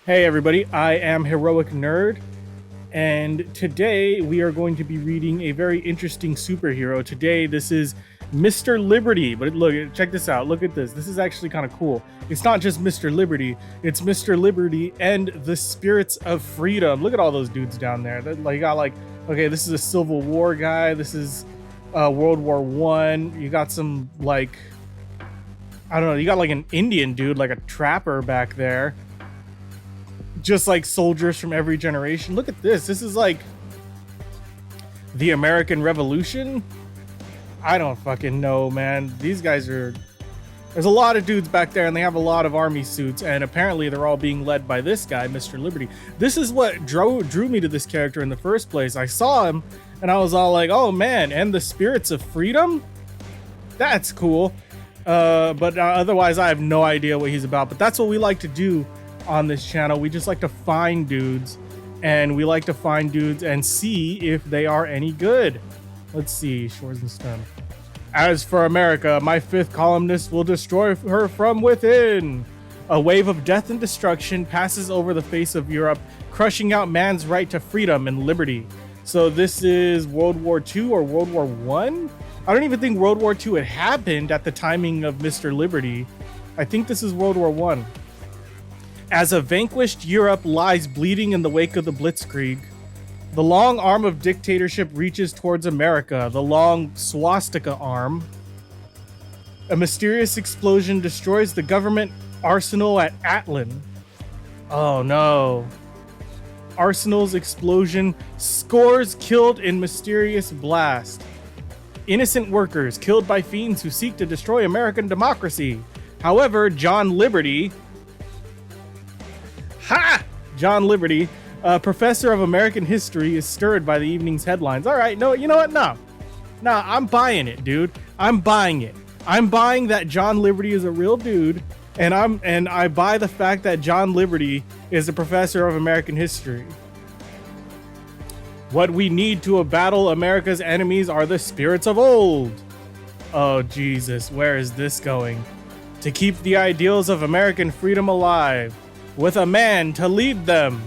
Hey everybody, I am HeroicNerd, and today we are going to be reading a very interesting superhero. Today, this is Mr. Liberty, but look, check this out. Look at this. This is actually kind of cool. It's not just Mr. Liberty, it's Mr. Liberty and the Spirits of Freedom. Look at all those dudes down there. You got okay, this is a Civil War guy. This is World War One. You got some I don't know. You got like an Indian dude, like a trapper back there. Just like soldiers from every generation. Look at this. This is like the American Revolution. I don't fucking know, man. These guys are... There's a lot of dudes back there and they have a lot of army suits, and apparently they're all being led by this guy, Mr. Liberty. This is what drew me to this character in the first place. I saw him and I was all like, oh man, and the Spirits of Freedom? That's cool. But otherwise I have no idea what he's about. But that's what we like to do on this channel. We just like to find dudes, and we like to find dudes and see if they are any good. Let's see, Shores and Stern. As for America, my fifth columnist will destroy her from within. A wave of death and destruction passes over the face of Europe, crushing out man's right to freedom and liberty. So this is World War II or World War I? I don't even think World War II had happened at the timing of Mr. Liberty. I think this is World War I. As a vanquished Europe lies bleeding in the wake of the Blitzkrieg, the long arm of dictatorship reaches towards America, the long swastika arm. A mysterious explosion destroys the government arsenal at Atlin. Oh no. Arsenal's explosion, scores killed in mysterious blast. Innocent workers killed by fiends who seek to destroy American democracy. However, John Liberty, professor of American history, is stirred by the evening's headlines. All right, no, you know what? No, I'm buying it, dude. I'm buying it. I'm buying that John Liberty is a real dude, and I buy the fact that John Liberty is a professor of American history. What we need to battle America's enemies are the spirits of old. Oh, Jesus, where is this going? To keep the ideals of American freedom alive, with a man to lead them.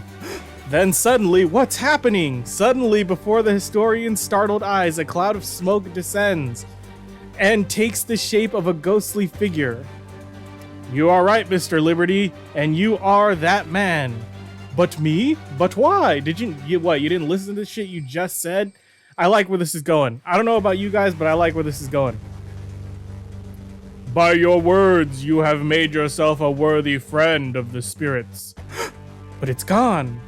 Then suddenly, what's happening? Suddenly, before the historian's startled eyes, a cloud of smoke descends and takes the shape of a ghostly figure. You are right, Mr. Liberty, and you are that man. But me? But why? You didn't listen to the shit you just said? I like where this is going. I don't know about you guys, but I like where this is going. By your words, you have made yourself a worthy friend of the spirits. But it's gone.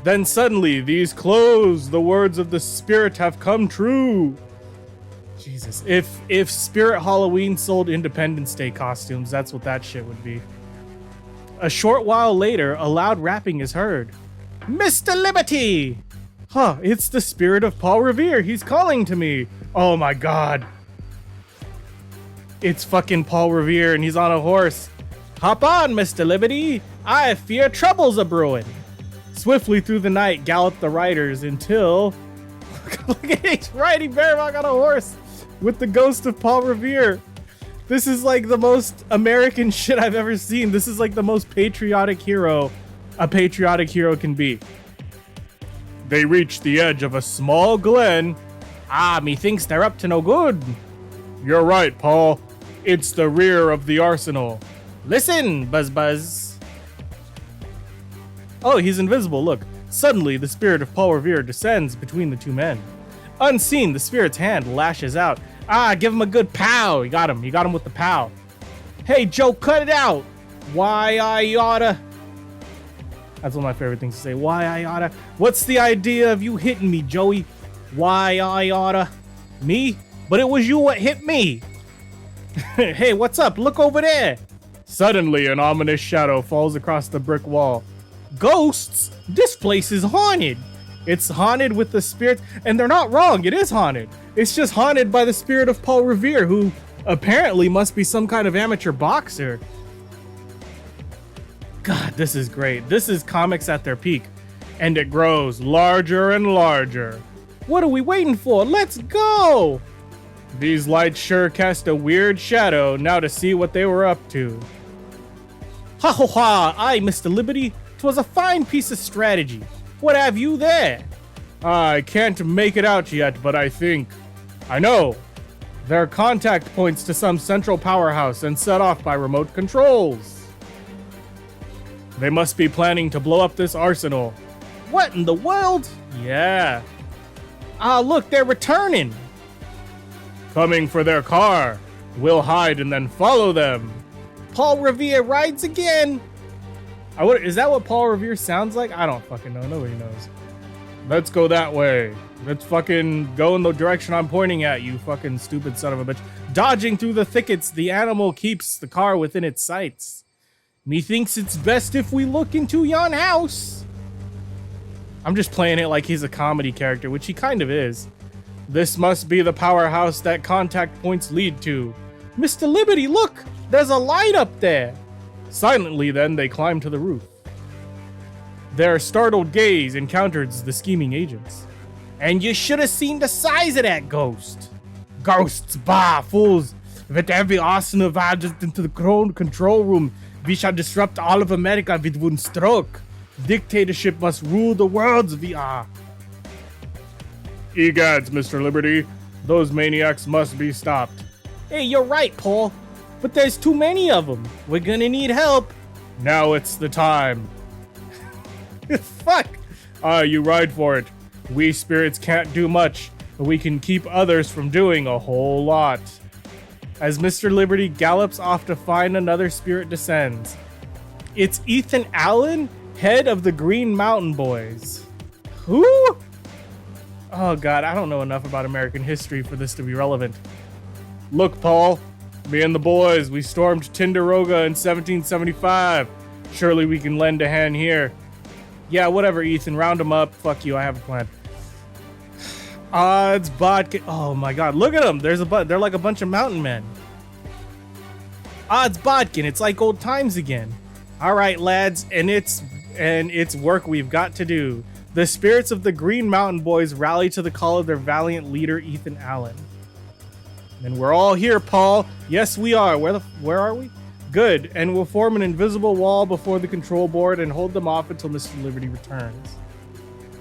Then suddenly, these clothes, the words of the spirit have come true. Jesus, if Spirit Halloween sold Independence Day costumes, that's what that shit would be. A short while later, a loud rapping is heard. Mr. Liberty! Huh, it's the spirit of Paul Revere. He's calling to me. Oh my god. It's fucking Paul Revere, and he's on a horse. Hop on, Mr. Liberty. I fear trouble's a-brewing. Swiftly through the night galloped the riders until... Look at he's riding bareback on a horse with the ghost of Paul Revere. This is like the most American shit I've ever seen. This is like the most patriotic hero a patriotic hero can be. They reach the edge of a small glen. Ah, methinks they're up to no good. You're right, Paul. It's the rear of the arsenal. Listen, Buzz Buzz. Oh, he's invisible, look. Suddenly, the spirit of Paul Revere descends between the two men. Unseen, the spirit's hand lashes out. Ah, give him a good pow. He got him with the pow. Hey, Joe, cut it out. Why I oughta. That's one of my favorite things to say. Why I oughta. What's the idea of you hitting me, Joey? Why I oughta. Me? But it was you what hit me. Hey, what's up? Look over there. Suddenly, an ominous shadow falls across the brick wall. Ghosts? This place is haunted. It's haunted with the spirits, and they're not wrong. It is haunted. It's just haunted by the spirit of Paul Revere, who apparently must be some kind of amateur boxer. God, this is great. This is comics at their peak, and it grows larger and larger. What are we waiting for? Let's go! These lights sure cast a weird shadow. Now to see what they were up to. Ha ha ha! I, Mr. Liberty, 'Twas a fine piece of strategy. What have you there? I can't make it out yet, but I know. There are contact points to some central powerhouse and set off by remote controls. They must be planning to blow up this arsenal. What in the world? Yeah. Ah, look, they're returning. Coming for their car. We'll hide and then follow them. Paul Revere rides again. Is that what Paul Revere sounds like? I don't fucking know. Nobody knows. Let's go that way. Let's fucking go in the direction I'm pointing at, you fucking stupid son of a bitch. Dodging through the thickets, the animal keeps the car within its sights. Methinks it's best if we look into yon house. I'm just playing it like he's a comedy character, which he kind of is. This must be the powerhouse that contact points lead to. Mr. Liberty, look! There's a light up there! Silently, then, they climb to the roof. Their startled gaze encounters the scheming agents. And you should have seen the size of that ghost. Ghosts, bah, fools. With every arsenal just into the control room, we shall disrupt all of America with one stroke. Dictatorship must rule the worlds, VR. Egads, Mr. Liberty. Those maniacs must be stopped. Hey, you're right, Paul. But there's too many of them. We're gonna need help. Now it's the time. Fuck. You ride for it. We spirits can't do much, but we can keep others from doing a whole lot. As Mr. Liberty gallops off to find another spirit descends. It's Ethan Allen, head of the Green Mountain Boys. Who? Oh god, I don't know enough about American history for this to be relevant. Look, Paul. Me and the boys, we stormed Ticonderoga in 1775. Surely we can lend a hand here. Yeah, whatever, Ethan. Round them up. Fuck you, I have a plan. Odds, Bodkin. Oh my god, look at them. They're like a bunch of mountain men. Odds, Bodkin. It's like old times again. All right, lads, and it's work we've got to do. The spirits of the Green Mountain Boys rally to the call of their valiant leader, Ethan Allen. And we're all here, Paul. Yes, we are. Where are we? Good. And we'll form an invisible wall before the control board and hold them off until Mr. Liberty returns.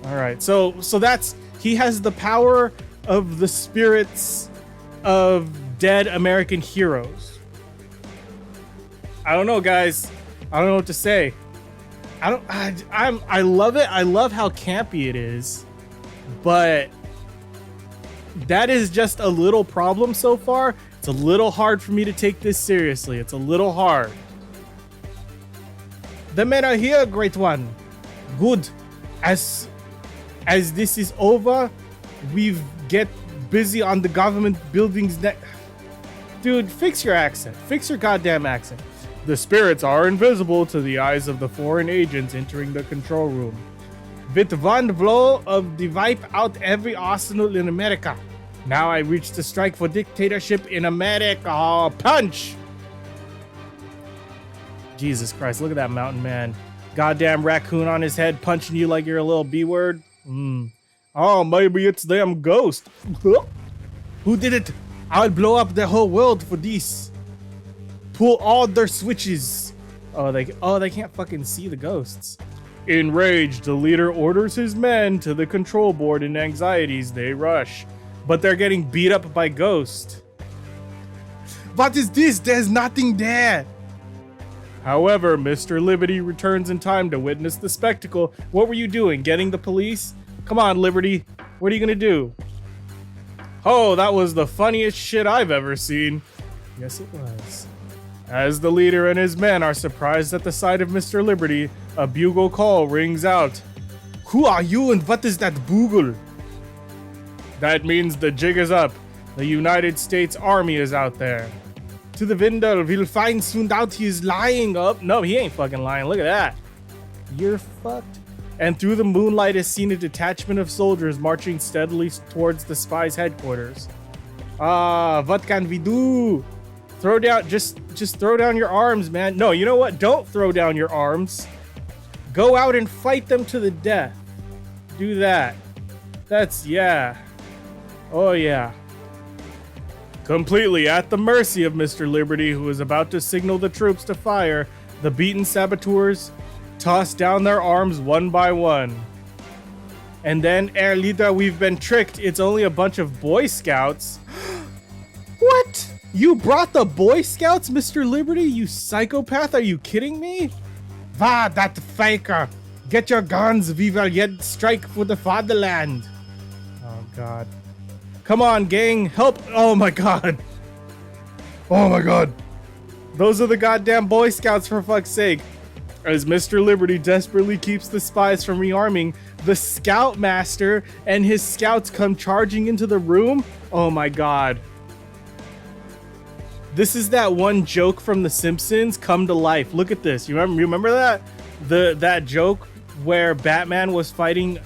All right. So he has the power of the spirits of dead American heroes. I don't know, guys. I don't know what to say. I love it. I love how campy it is, but that is just a little problem so far. It's a little hard for me to take this seriously. It's a little hard. The men are here, great one. Good. As this is over, we get busy on the government buildings next. Dude, fix your accent. Fix your goddamn accent. The spirits are invisible to the eyes of the foreign agents entering the control room. With one blow of the wipe out every arsenal in America. Now I reach the strike for dictatorship in America. Oh, punch! Jesus Christ, look at that mountain man. Goddamn raccoon on his head punching you like you're a little B-word. Oh, maybe it's them ghost. Who did it? I'll blow up the whole world for this. Pull all their switches. Oh, they can't fucking see the ghosts. Enraged, the leader orders his men to the control board. In anxieties, they rush. But they're getting beat up by ghosts. What is this? There's nothing there. However, Mr. Liberty returns in time to witness the spectacle. What were you doing? Getting the police? Come on, Liberty. What are you gonna do? Oh, that was the funniest shit I've ever seen. Yes, it was. As the leader and his men are surprised at the sight of Mr. Liberty, a bugle call rings out. Who are you and what is that bugle? That means the jig is up. The United States Army is out there. To the window, we'll find soon out he is lying up. No, he ain't fucking lying. Look at that. You're fucked. And through the moonlight is seen a detachment of soldiers marching steadily towards the spy's headquarters. What can we do? Throw down, just throw down your arms, man. No, you know what? Don't throw down your arms. Go out and fight them to the death. Do that. That's, yeah. Oh, yeah. Completely at the mercy of Mr. Liberty, who is about to signal the troops to fire, the beaten saboteurs toss down their arms one by one. And then, Erlita, we've been tricked. It's only a bunch of Boy Scouts. What? You brought the Boy Scouts, Mr. Liberty? You psychopath? Are you kidding me? Va, that faker. Get your guns. We will yet strike for the fatherland. Oh, God. Come on, gang. Help. Oh, my God. Oh, my God. Those are the goddamn Boy Scouts, for fuck's sake. As Mr. Liberty desperately keeps the spies from rearming, the Scoutmaster and his scouts come charging into the room. Oh, my God. This is that one joke from The Simpsons come to life. Look at this. You remember that? That joke where Batman was fighting,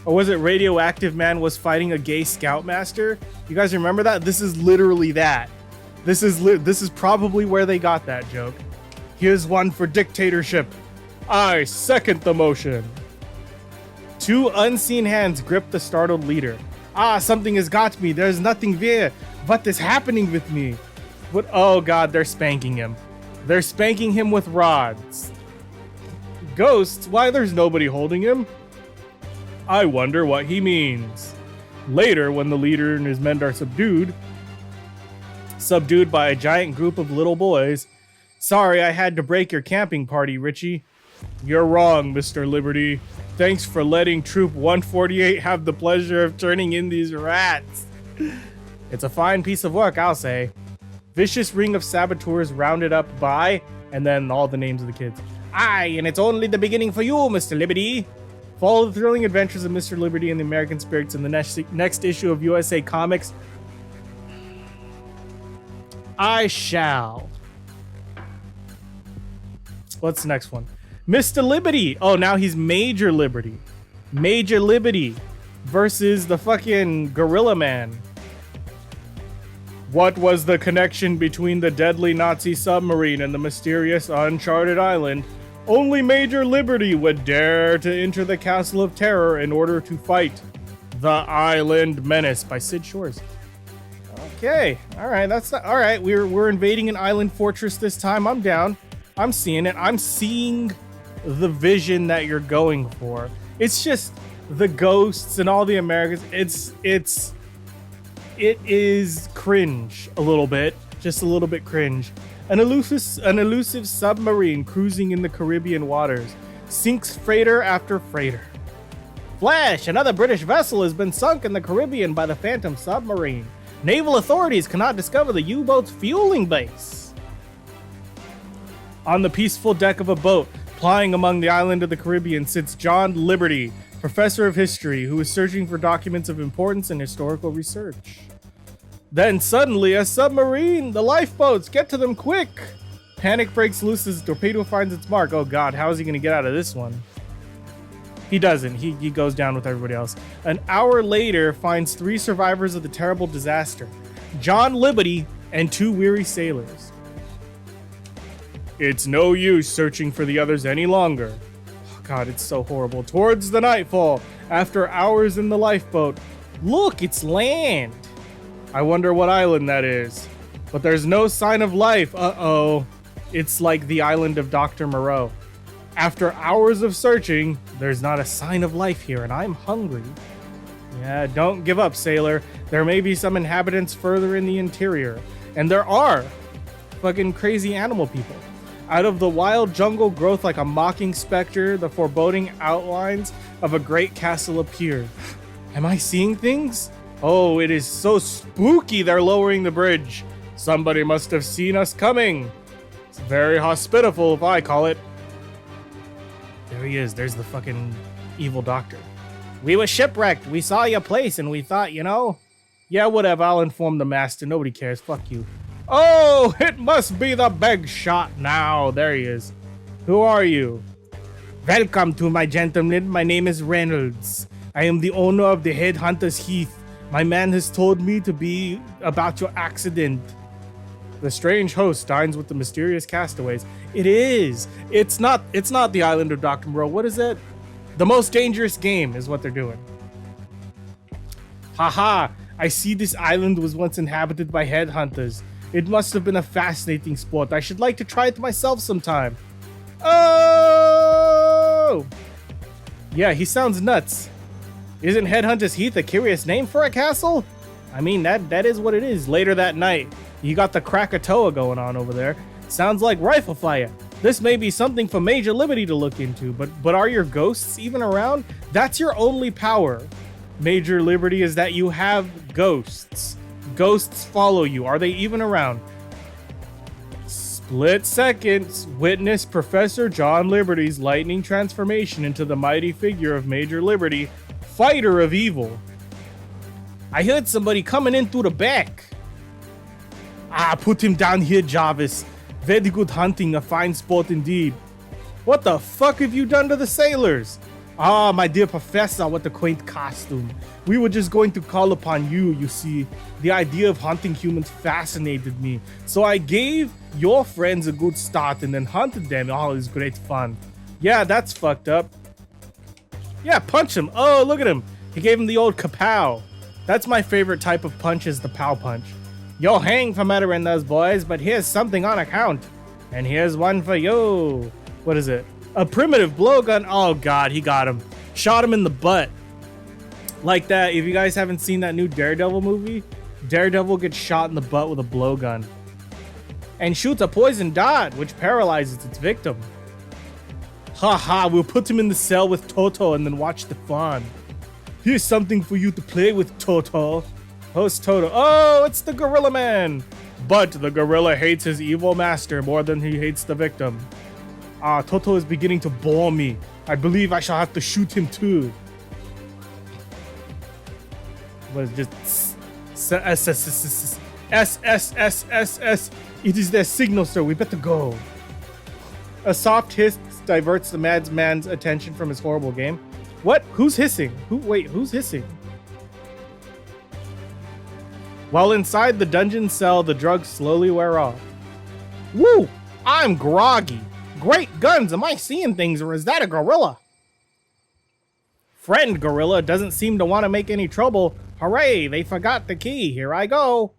or was it Radioactive Man was fighting a gay Scoutmaster? You guys remember that? This is literally that. This is probably where they got that joke. Here's one for dictatorship. I second the motion. Two unseen hands grip the startled leader. Ah, something has got me. There's nothing there. What is happening with me? What? Oh God, they're spanking him. They're spanking him with rods. Ghosts? Why, there's nobody holding him. I wonder what he means. Later, when the leader and his men are subdued by a giant group of little boys. Sorry, I had to break your camping party, Richie. You're wrong, Mr. Liberty. Thanks for letting Troop 148 have the pleasure of turning in these rats. It's a fine piece of work, I'll say. Vicious ring of saboteurs rounded up by, and then all the names of the kids. Aye, and it's only the beginning for you, Mr. Liberty. Follow the thrilling adventures of Mr. Liberty and the American Spirits in the next issue of USA Comics. I shall. What's the next one? Mr. Liberty. Oh, now he's Major Liberty. Major Liberty versus the fucking Gorilla Man. What was the connection between the deadly Nazi submarine and the mysterious uncharted island? Only Major Liberty would dare to enter the Castle of Terror in order to fight the Island Menace by Sid Shores. Okay, all right, that's not all right. We're invading an island fortress this time. I'm down. I'm seeing it. I'm seeing the vision that you're going for. It's just the ghosts and all the Americans. It is cringe a little bit, just a little bit cringe. An elusive submarine cruising in the Caribbean waters sinks freighter after freighter. Flash! Another British vessel has been sunk in the Caribbean by the Phantom submarine. Naval authorities cannot discover the U-boat's fueling base. On the peaceful deck of a boat plying among the island of the Caribbean sits John Liberty, professor of history, who is searching for documents of importance in historical research. Then suddenly a submarine! The lifeboats! Get to them quick! Panic breaks loose as the torpedo finds its mark. Oh God, how is he gonna get out of this one? He doesn't. He goes down with everybody else. An hour later finds 3 survivors of the terrible disaster. John Liberty and 2 weary sailors. It's no use searching for the others any longer. Oh God, it's so horrible. Towards the nightfall, after hours in the lifeboat. Look, it's land! I wonder what island that is. But there's no sign of life. Uh-oh. It's like the island of Dr. Moreau. After hours of searching, there's not a sign of life here, and I'm hungry. Yeah, don't give up, sailor. There may be some inhabitants further in the interior. And there are fucking crazy animal people. Out of the wild jungle growth like a mocking specter, the foreboding outlines of a great castle appear. Am I seeing things? Oh, it is so spooky they're lowering the bridge. Somebody must have seen us coming. It's very hospitable, if I call it. There he is. There's the fucking evil doctor. We were shipwrecked. We saw your place and we thought, you know. Yeah, whatever. I'll inform the master. Nobody cares. Fuck you. Oh, it must be the big shot now. There he is. Who are you? Welcome to my gentleman. My name is Reynolds. I am the owner of the Headhunters Heath. My man has told me to be about your accident. The strange host dines with the mysterious castaways. It is. It's not the island of Dr. Moreau. What is it? The most dangerous game is what they're doing. Haha, I see this island was once inhabited by headhunters. It must have been a fascinating sport. I should like to try it myself sometime. Oh! Yeah, he sounds nuts. Isn't Headhunter's Heath a curious name for a castle? I mean, that is what it is. Later that night, you got the Krakatoa going on over there. Sounds like rifle fire. This may be something for Major Liberty to look into, but are your ghosts even around? That's your only power, Major Liberty, is that you have ghosts. Ghosts follow you. Are they even around? Split seconds. Witness Professor John Liberty's lightning transformation into the mighty figure of Major Liberty, fighter of evil. I heard somebody coming in through the back. Put him down here, Jarvis. Very good hunting, a fine sport indeed. What the fuck have you done to the sailors? My dear professor, what a quaint costume. We were just going to call upon you, you see. The idea of hunting humans fascinated me. So I gave your friends a good start and then hunted them. Oh, it was great fun. Yeah, that's fucked up. Yeah, punch him. Oh, look at him. He gave him the old kapow. That's my favorite type of punch, is the pow punch. You'll hang for murdering those boys, but here's something on account. And here's one for you. What is it? A primitive blowgun. Oh god, he got him. Shot him in the butt. Like that, if you guys haven't seen that new Daredevil movie, Daredevil gets shot in the butt with a blowgun. And shoots a poison dart, which paralyzes its victim. Haha, we'll put him in the cell with Toto and then watch the fun. Here's something for you to play with, Toto. Host Toto. Oh, it's the Gorilla Man. But the gorilla hates his evil master more than he hates the victim. Toto is beginning to bore me. I believe I shall have to shoot him too. What is just S. It is their signal, sir. We better go. A soft hiss diverts the madman's attention from his horrible game. What? Who's hissing? Who's hissing? While inside the dungeon cell, the drugs slowly wear off. Woo! I'm groggy. Great guns, am I seeing things, or is that a gorilla? Friend gorilla doesn't seem to want to make any trouble. Hooray, they forgot the key. Here I go.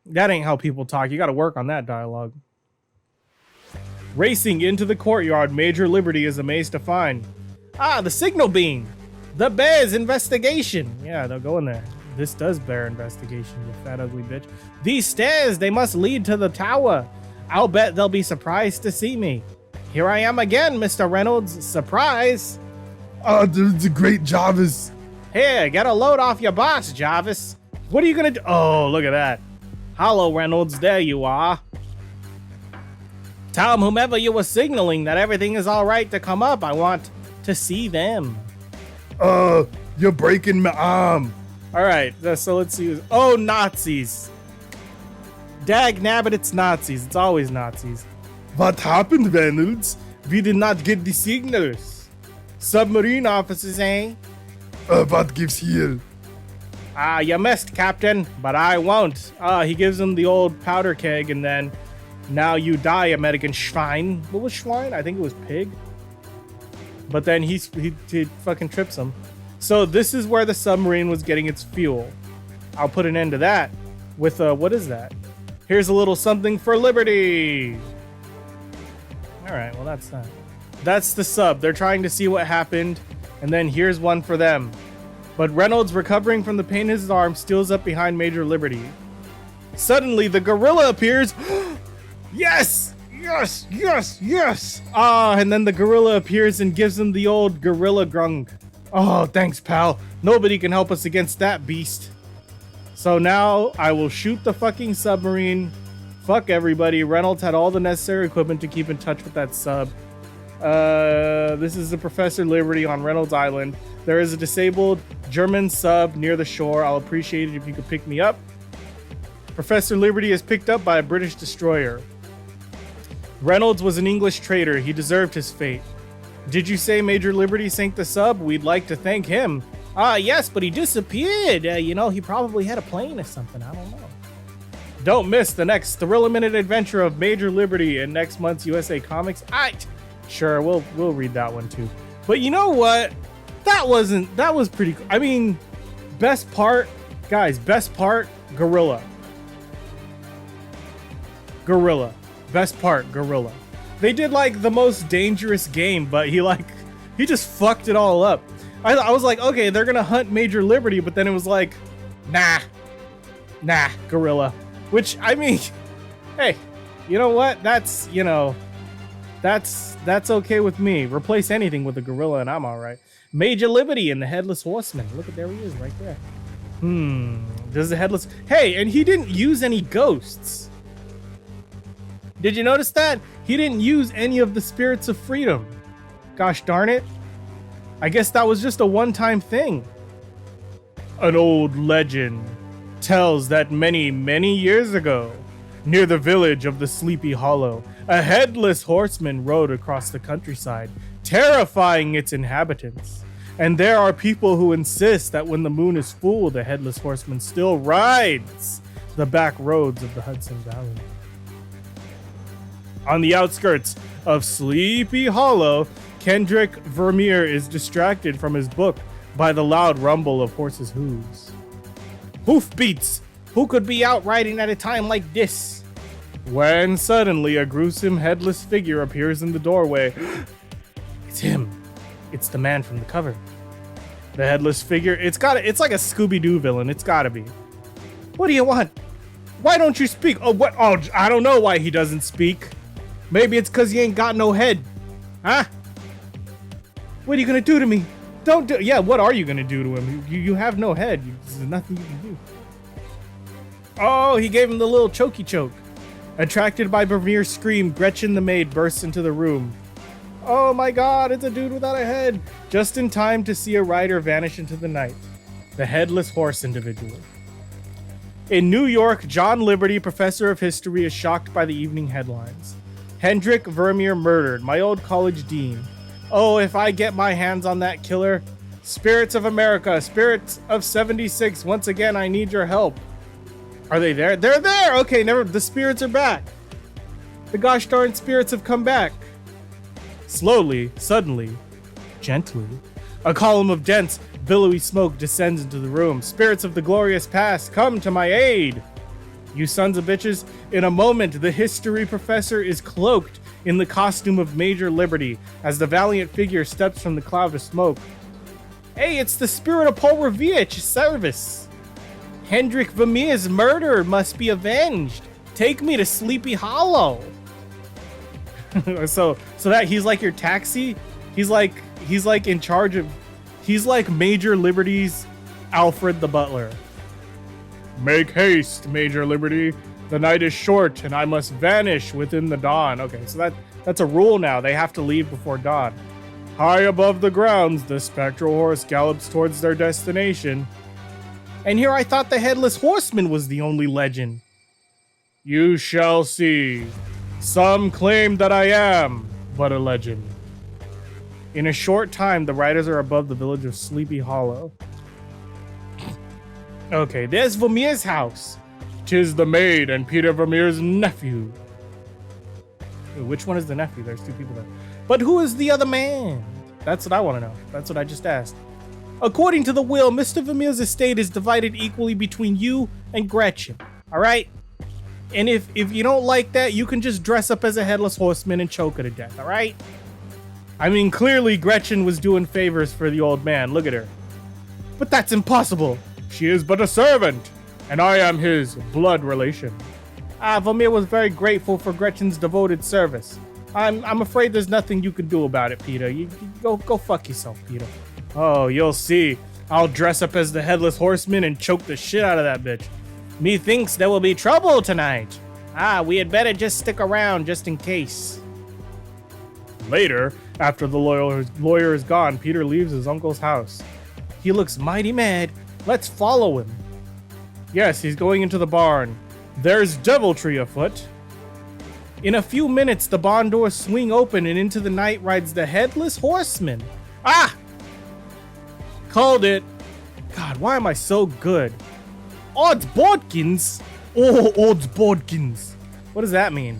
That ain't how people talk. You gotta work on that dialogue. Racing into the courtyard, Major Liberty is amazed to find. The signal beam. The bear's investigation. Yeah, they'll go in there. This does bear investigation, you fat ugly bitch. These stairs, they must lead to the tower. I'll bet they'll be surprised to see me. Here I am again, Mr. Reynolds. Surprise. The great Jarvis. Here, get a load off your boss, Jarvis. What are you gonna do? Oh, look at that. Hello, Reynolds. There you are. Tell whomever you were signaling that everything is all right to come up. I want to see them. You're breaking my arm. All right, so let's see. Oh, Nazis. Dag nabbit, it's Nazis. It's always Nazis. What happened, Reynolds? We did not get the signals. Submarine officers, eh? What gives here? You missed, Captain, but I won't. He gives him the old powder keg, and then now you die, American Schwein. What was Schwein? I think it was pig. But then he fucking trips him. So this is where the submarine was getting its fuel. I'll put an end to that with what is that? Here's a little something for liberty. All right, well that's that. That's the sub. They're trying to see what happened, and then here's one for them. But Reynolds, recovering from the pain in his arm, steals up behind Major Liberty. Suddenly, the gorilla appears. Yes! Yes! Yes! Yes! And then the gorilla appears and gives him the old gorilla grung. Oh, thanks, pal. Nobody can help us against that beast. So now I will shoot the fucking submarine. Fuck everybody. Reynolds had all the necessary equipment to keep in touch with that sub. This is the Professor Liberty on Reynolds Island. There is a disabled German sub near the shore. I'll appreciate it if you could pick me up. Professor Liberty is picked up by a British destroyer. Reynolds was an English traitor. He deserved his fate. Did you say Major Liberty sank the sub? We'd like to thank him. Yes, but he disappeared. He probably had a plane or something. I don't know. Don't miss the next thrill-a-minute adventure of Major Liberty in next month's USA Comics. Sure, we'll read that one too. But you know what? That was pretty cool. I mean, best part, gorilla. Best part, gorilla. They did like the most dangerous game, but he He just fucked it all up. I was like, okay, they're gonna hunt Major Liberty, but then it was like, nah, gorilla. Which, I mean, hey, you know what? That's okay with me. Replace anything with a gorilla and I'm all right. Major Liberty and the Headless Horseman. Look at, there he is right there. Does the Headless... Hey, and he didn't use any ghosts. Did you notice that? He didn't use any of the spirits of freedom. Gosh darn it. I guess that was just a one-time thing. An old legend tells that many, many years ago, near the village of the Sleepy Hollow, a headless horseman rode across the countryside, terrifying its inhabitants. And there are people who insist that when the moon is full, the headless horseman still rides the back roads of the Hudson Valley. On the outskirts of Sleepy Hollow, Kendrick Vermeer is distracted from his book by the loud rumble of horses' hooves. Hoofbeats! Who could be out riding at a time like this? When suddenly a gruesome headless figure appears in the doorway. It's him. It's the man from the cover. The headless figure, it's like a Scooby-Doo villain. It's gotta be. What do you want? Why don't you speak? Oh, what? Oh, I don't know why he doesn't speak. Maybe it's because he ain't got no head. Huh? What are you gonna do to me? Don't do. Yeah, what are you gonna do to him? You have no head. There's nothing you can do. Oh, he gave him the little chokey choke. Attracted by Vermeer's scream, Gretchen the maid bursts into the room. Oh my god, it's a dude without a head. Just in time to see a rider vanish into the night. The headless horse individual. In New York, John Liberty, professor of history, is shocked by the evening headlines. Hendrik Vermeer murdered, my old college dean. Oh, if I get my hands on that killer. Spirits of America, spirits of 76, once again, I need your help. Are they there? They're there! Okay, the spirits are back. The gosh darn spirits have come back. Slowly, suddenly, gently, a column of dense, billowy smoke descends into the room. Spirits of the glorious past, come to my aid! You sons of bitches, in a moment, the history professor is cloaked in the costume of Major Liberty as the valiant figure steps from the cloud of smoke. Hey, it's the spirit of Paul Revere at your service. Hendrik Vermeer's murder must be avenged. Take me to Sleepy Hollow. so that he's like your taxi. He's like in charge of. He's like Major Liberty's Alfred the Butler. Make haste, Major Liberty. The night is short, and I must vanish within the dawn. Okay, so that's a rule now. They have to leave before dawn. High above the grounds, the spectral horse gallops towards their destination. And here I thought the Headless Horseman was the only legend. You shall see. Some claim that I am but a legend. In a short time, the riders are above the village of Sleepy Hollow. Okay, there's Vermeer's house. 'Tis the maid and Peter Vermeer's nephew. Ooh, which one is the nephew? There's two people there. But who is the other man? That's what I want to know. That's what I just asked. According to the will, Mr. Vermeer's estate is divided equally between you and Gretchen. All right? And if you don't like that, you can just dress up as a headless horseman and choke her to death. All right? I mean, clearly Gretchen was doing favors for the old man. Look at her. But that's impossible. She is but a servant, and I am his blood relation. Vermeer was very grateful for Gretchen's devoted service. I'm afraid there's nothing you can do about it, Peter. You go fuck yourself, Peter. Oh, you'll see. I'll dress up as the Headless Horseman and choke the shit out of that bitch. Methinks there will be trouble tonight. We had better just stick around just in case. Later, after the lawyer is gone, Peter leaves his uncle's house. He looks mighty mad. Let's follow him. Yes, he's going into the barn. There's deviltry afoot. In a few minutes, the barn doors swing open and into the night rides the Headless Horseman. Called it. God, why am I so good? Odds Bodkins? Oh, Odds Bodkins. What does that mean?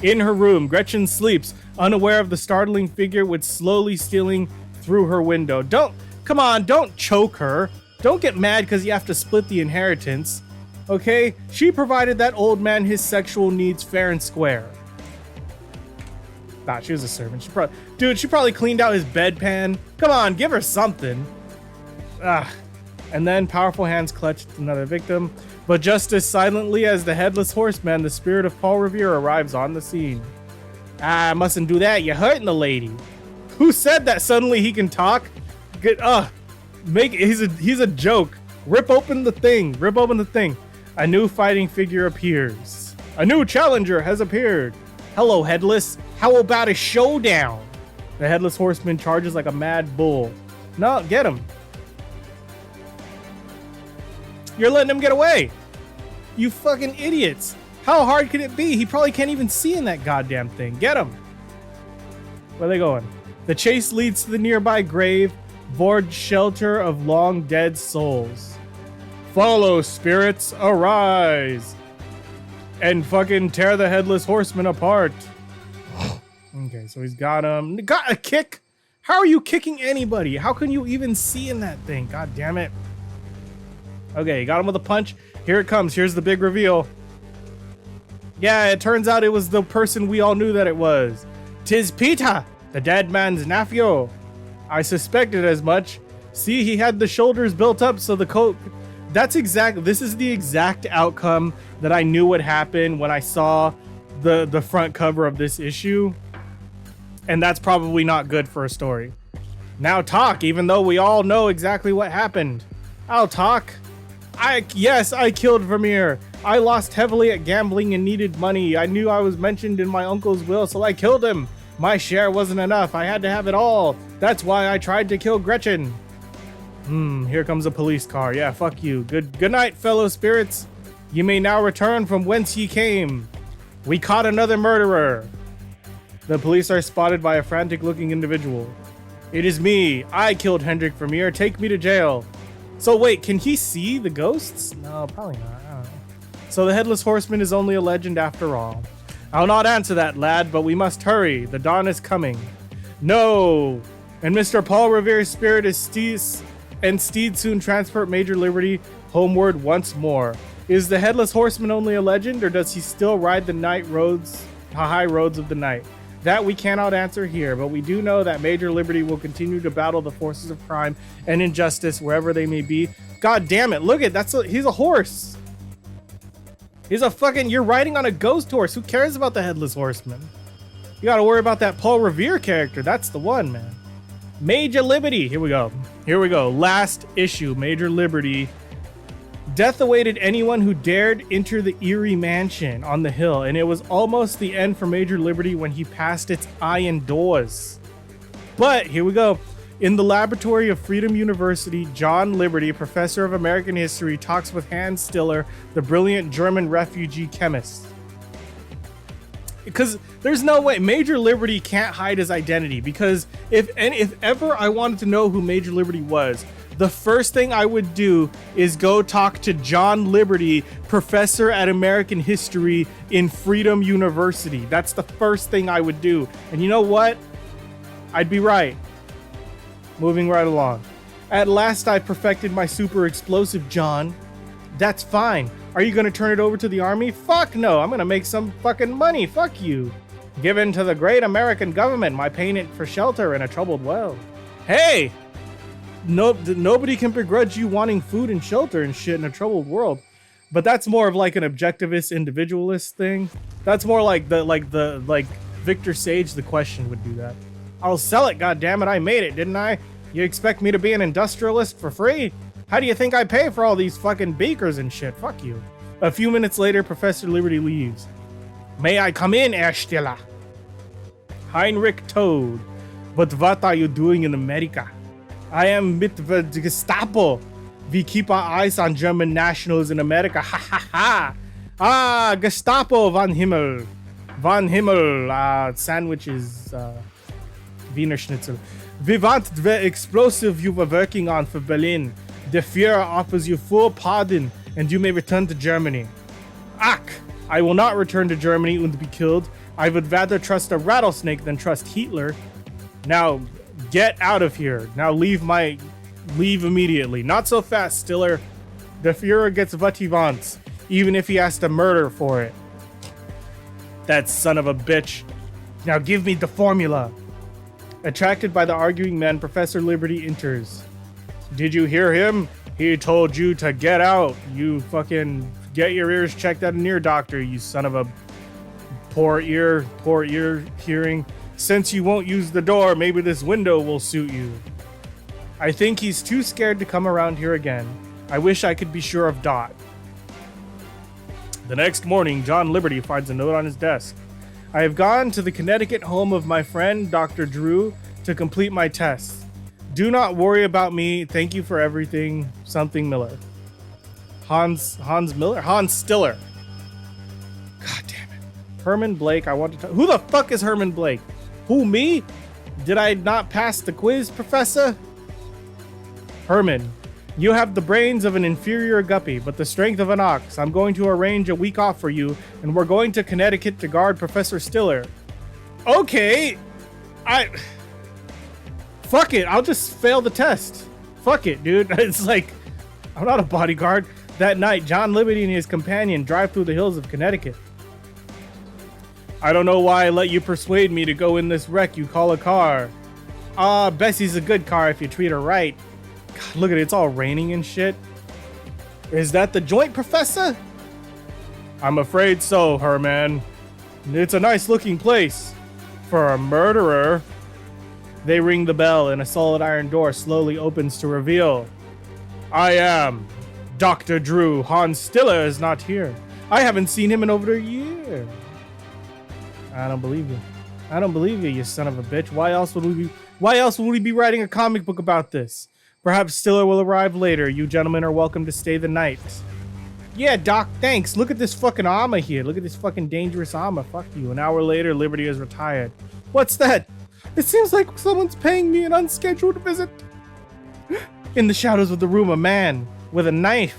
In her room, Gretchen sleeps, unaware of the startling figure which slowly stealing through her window. Come on, don't choke her. Don't get mad because you have to split the inheritance. Okay? She provided that old man his sexual needs fair and square. Nah, she was a servant. She probably cleaned out his bedpan. Come on, give her something. Ah. And then powerful hands clutched another victim. But just as silently as the Headless Horseman, the spirit of Paul Revere arrives on the scene. Ah, mustn't do that. You're hurting the lady. Who said that suddenly he can talk? Good. He's a joke. Rip open the thing. Rip open the thing. A new fighting figure appears. A new challenger has appeared. Hello, Headless. How about a showdown? The Headless Horseman charges like a mad bull. No, get him. You're letting him get away. You fucking idiots. How hard can it be? He probably can't even see in that goddamn thing. Get him. Where are they going? The chase leads to the nearby grave, Vord's shelter of long dead souls. Follow, spirits, arise. And fucking tear the Headless Horseman apart. Okay, so he's got him. Got a kick? How are you kicking anybody? How can you even see in that thing? God damn it. Okay, got him with a punch. Here it comes. Here's the big reveal. Yeah, it turns out it was the person we all knew that it was. 'Tis Peter, the dead man's nephew. I suspected as much. See, he had the shoulders built up so the coat... This is the exact outcome that I knew would happen when I saw the front cover of this issue. And that's probably not good for a story. Now talk, even though we all know exactly what happened. I'll talk. Yes, I killed Vermeer. I lost heavily at gambling and needed money. I knew I was mentioned in my uncle's will, so I killed him. My share wasn't enough. I had to have it all. That's why I tried to kill Gretchen. Here comes a police car. Yeah, fuck you. Good night, fellow spirits. You may now return from whence ye came. We caught another murderer. The police are spotted by a frantic-looking individual. It is me. I killed Hendrik Vermeer. Take me to jail. So wait, can he see the ghosts? No, probably not. I don't know. So the Headless Horseman is only a legend after all. I'll not answer that, lad, but we must hurry. The dawn is coming. No! And Mr. Paul Revere's spirit is Steed soon transport Major Liberty homeward once more. Is the Headless Horseman only a legend, or does he still ride the high roads of the night? That we cannot answer here, but we do know that Major Liberty will continue to battle the forces of crime and injustice wherever they may be. God damn it, look at he's a horse. He's a fucking, you're riding on a ghost horse. Who cares about the Headless Horseman? You gotta worry about that Paul Revere character. That's the one, man. Major Liberty, here we go. Last issue, Major Liberty. Death awaited anyone who dared enter the eerie mansion on the hill, and it was almost the end for Major Liberty when he passed its iron doors. But here we go. In the laboratory of Freedom University, John Liberty, professor of American history, talks with Hans Stiller, the brilliant German refugee chemist. Because there's no way Major Liberty can't hide his identity, because if ever I wanted to know who Major Liberty was, the first thing I would do is go talk to John Liberty, professor at American history in Freedom University. That's the first thing I would do. And you know what? I'd be right. Moving right along. At last I perfected my super explosive, John. That's fine. Are you going to turn it over to the army? Fuck no. I'm going to make some fucking money. Fuck you. Given to the great American government, my payment for shelter in a troubled world. Hey! Nobody can begrudge you wanting food and shelter and shit in a troubled world, but that's more of like an objectivist, individualist thing. That's more like the Victor Sage, the Question, would do that. I'll sell it, goddammit, I made it, didn't I? You expect me to be an industrialist for free? How do you think I pay for all these fucking beakers and shit? Fuck you. A few minutes later, Professor Liberty leaves. May I come in, Herr Stiller? Heinrich Toad. But what are you doing in America? I am with the Gestapo. We keep our eyes on German nationals in America. Ha ha ha. Ah, Gestapo von Himmel. Von Himmel. Sandwiches. Wiener Schnitzel. We want the explosive you were working on for Berlin. The Führer offers you full pardon and you may return to Germany. Ach, I will not return to Germany and be killed. I would rather trust a rattlesnake than trust Hitler. Now, get out of here. Now leave immediately. Not so fast, Stiller. The Führer gets what he wants, even if he has to murder for it. That son of a bitch. Now give me the formula. Attracted by the arguing man, Professor Liberty enters. Did you hear him? He told you to get out. You fucking get your ears checked at an ear doctor, you son of a poor ear hearing. Since you won't use the door, maybe this window will suit you. I think he's too scared to come around here again. I wish I could be sure of Dot. The next morning, John Liberty finds a note on his desk. I have gone to the Connecticut home of my friend, Dr. Drew, to complete my tests. Do not worry about me. Thank you for everything. Something Miller. Hans Stiller. God damn it. Herman Blake, I want to talk. Who the fuck is Herman Blake? Who, me? Did I not pass the quiz, Professor? Herman, you have the brains of an inferior guppy, but the strength of an ox. I'm going to arrange a week off for you, and we're going to Connecticut to guard Professor Stiller. Okay. Fuck it, I'll just fail the test. Fuck it, dude. It's like, I'm not a bodyguard. That night, John Liberty and his companion drive through the hills of Connecticut. I don't know why I let you persuade me to go in this wreck you call a car. Bessie's a good car if you treat her right. God, look at it, it's all raining and shit. Is that the joint, Professor? I'm afraid so, Herman. It's a nice looking place. For a murderer. They ring the bell and a solid iron door slowly opens to reveal. I am Dr. Drew. Hans Stiller is not here. I haven't seen him in over a year. I don't believe you. I don't believe you, you son of a bitch. Why else would we be writing a comic book about this? Perhaps Stiller will arrive later. You gentlemen are welcome to stay the night. Yeah, Doc, thanks. Look at this fucking armor here. Look at this fucking dangerous armor. Fuck you. An hour later, Liberty is retired. What's that? It seems like someone's paying me an unscheduled visit. In the shadows of the room, a man with a knife.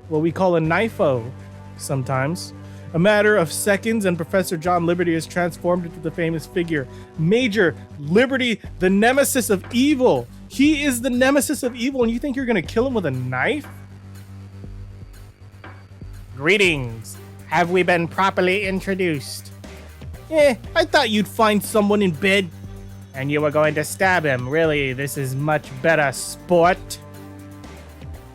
What we call a knifo sometimes. A matter of seconds, and Professor John Liberty is transformed into the famous figure, Major Liberty, the nemesis of evil. He is the nemesis of evil, and you think you're gonna kill him with a knife? Greetings. Have we been properly introduced? I thought you'd find someone in bed. And you were going to stab him. Really, this is much better, sport.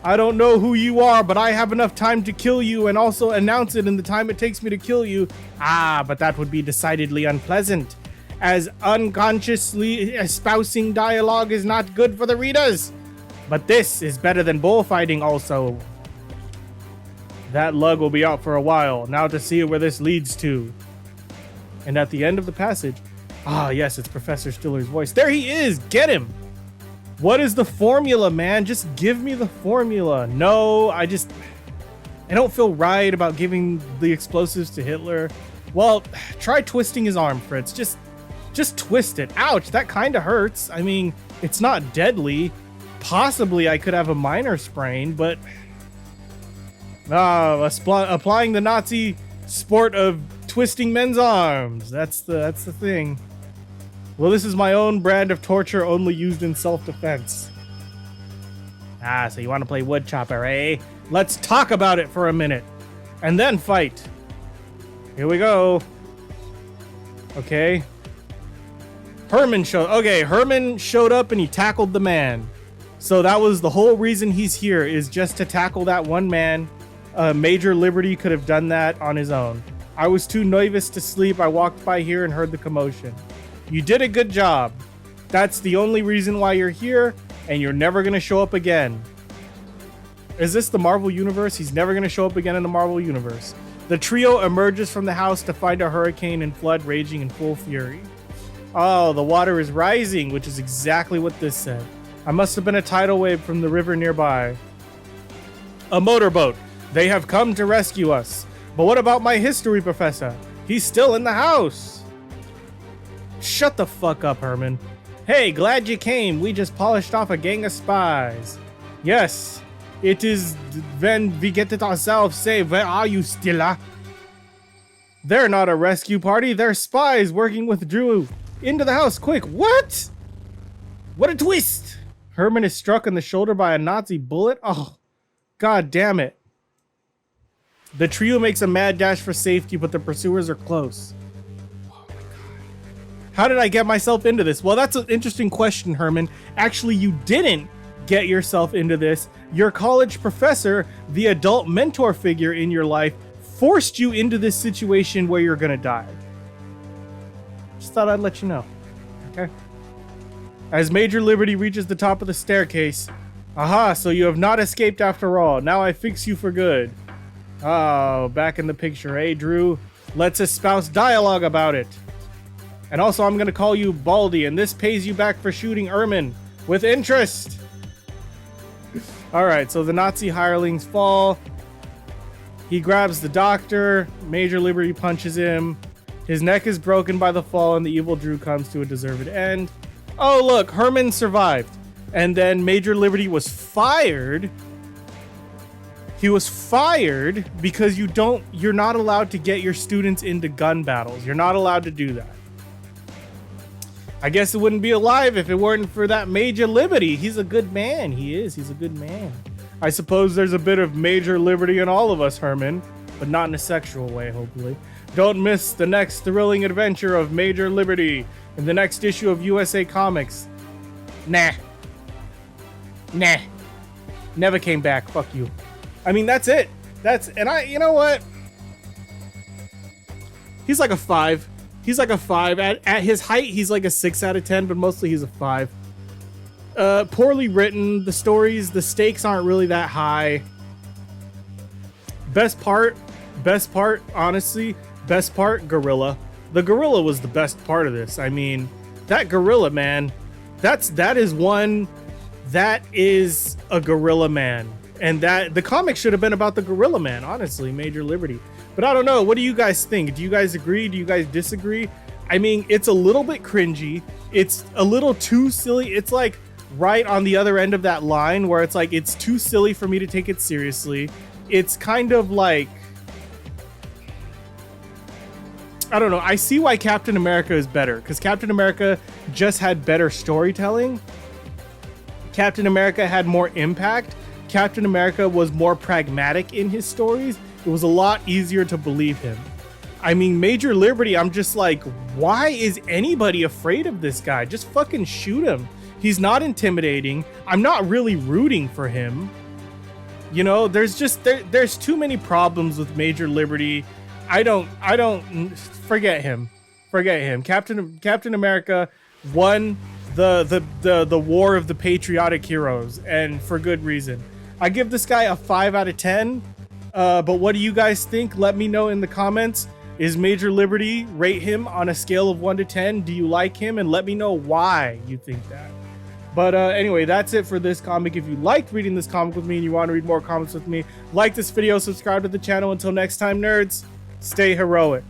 I don't know who you are, but I have enough time to kill you and also announce it in the time it takes me to kill you. But that would be decidedly unpleasant, as unconsciously espousing dialogue is not good for the readers. But this is better than bullfighting also. That lug will be out for a while. Now to see where this leads to. And at the end of the passage, yes, it's Professor Stiller's voice. There he is! Get him! What is the formula, man? Just give me the formula. No, I don't feel right about giving the explosives to Hitler. Well, try twisting his arm, Fritz. Just twist it. Ouch, that kind of hurts. I mean, it's not deadly. Possibly I could have a minor sprain, but... applying the Nazi sport of twisting men's arms. That's the thing. Well, this is my own brand of torture only used in self-defense. So you want to play woodchopper, eh? Let's talk about it for a minute. And then fight. Here we go. Okay. Herman showed up and he tackled the man. So that was the whole reason he's here, is just to tackle that one man. Major Liberty could have done that on his own. I was too nervous to sleep. I walked by here and heard the commotion. You did a good job. That's the only reason why you're here, and you're never going to show up again. Is this the Marvel Universe? He's never going to show up again in the Marvel Universe. The trio emerges from the house to find a hurricane and flood raging in full fury. Oh, the water is rising, which is exactly what this said. I must have been a tidal wave from the river nearby. A motorboat. They have come to rescue us. But what about my history professor? He's still in the house. Shut the fuck up, Herman. Hey, glad you came. We just polished off a gang of spies. Yes, it is when we get it ourselves. Say, where are you, Stiller? They're not a rescue party. They're spies working with Drew. Into the house, quick. What? What a twist. Herman is struck in the shoulder by a Nazi bullet. Oh, god damn it. The trio makes a mad dash for safety, but the pursuers are close. Oh my god. How did I get myself into this? Well, that's an interesting question, Herman. Actually, you didn't get yourself into this. Your college professor, the adult mentor figure in your life, forced you into this situation where you're gonna die. Just thought I'd let you know. Okay. As Major Liberty reaches the top of the staircase, aha, so you have not escaped after all. Now I fix you for good. Oh, back in the picture, eh, Drew? Let's espouse dialogue about it. And also, I'm gonna call you Baldy, and this pays you back for shooting Ermin with interest. Alright, so the Nazi hirelings fall. He grabs the doctor. Major Liberty punches him. His neck is broken by the fall, and the evil Drew comes to a deserved end. Oh, look, Herman survived. And then Major Liberty was fired. He was fired because you're not allowed to get your students into gun battles. You're not allowed to do that. I guess it wouldn't be alive if it weren't for that Major Liberty. He's a good man. He's a good man. I suppose there's a bit of Major Liberty in all of us, Herman, but not in a sexual way, hopefully. Don't miss the next thrilling adventure of Major Liberty in the next issue of USA Comics. Nah. Never came back. Fuck you. I mean, that's it. You know what? He's like a 5. He's like a 5. At his height, he's like a 6 out of 10, but mostly he's a 5. Poorly written. The stories, the stakes aren't really that high. Best part, honestly, gorilla. The gorilla was the best part of this. I mean, that gorilla, man, that is a gorilla man. And that the comic should have been about the gorilla man, honestly, Major Liberty. But I don't know. What do you guys think? Do you guys agree? Do you guys disagree? I mean, it's a little bit cringy. It's a little too silly. It's like right on the other end of that line where it's like, it's too silly for me to take it seriously. It's kind of like, I don't know. I see why Captain America is better, because Captain America just had better storytelling. Captain America had more impact. Captain America was more pragmatic in his stories. It was a lot easier to believe him. I mean, Major Liberty, I'm just like, why is anybody afraid of this guy? Just fucking shoot him. He's not intimidating. I'm not really rooting for him. You know, there's too many problems with Major Liberty. I don't forget him. Captain America won the war of the patriotic heroes, and for good reason. I give this guy a 5 out of 10. But what do you guys think? Let me know in the comments. Is Major Liberty, rate him on a scale of 1 to 10. Do you like him? And let me know why you think that. But anyway, that's it for this comic. If you liked reading this comic with me and you want to read more comics with me, like this video, subscribe to the channel. Until next time, nerds, stay heroic.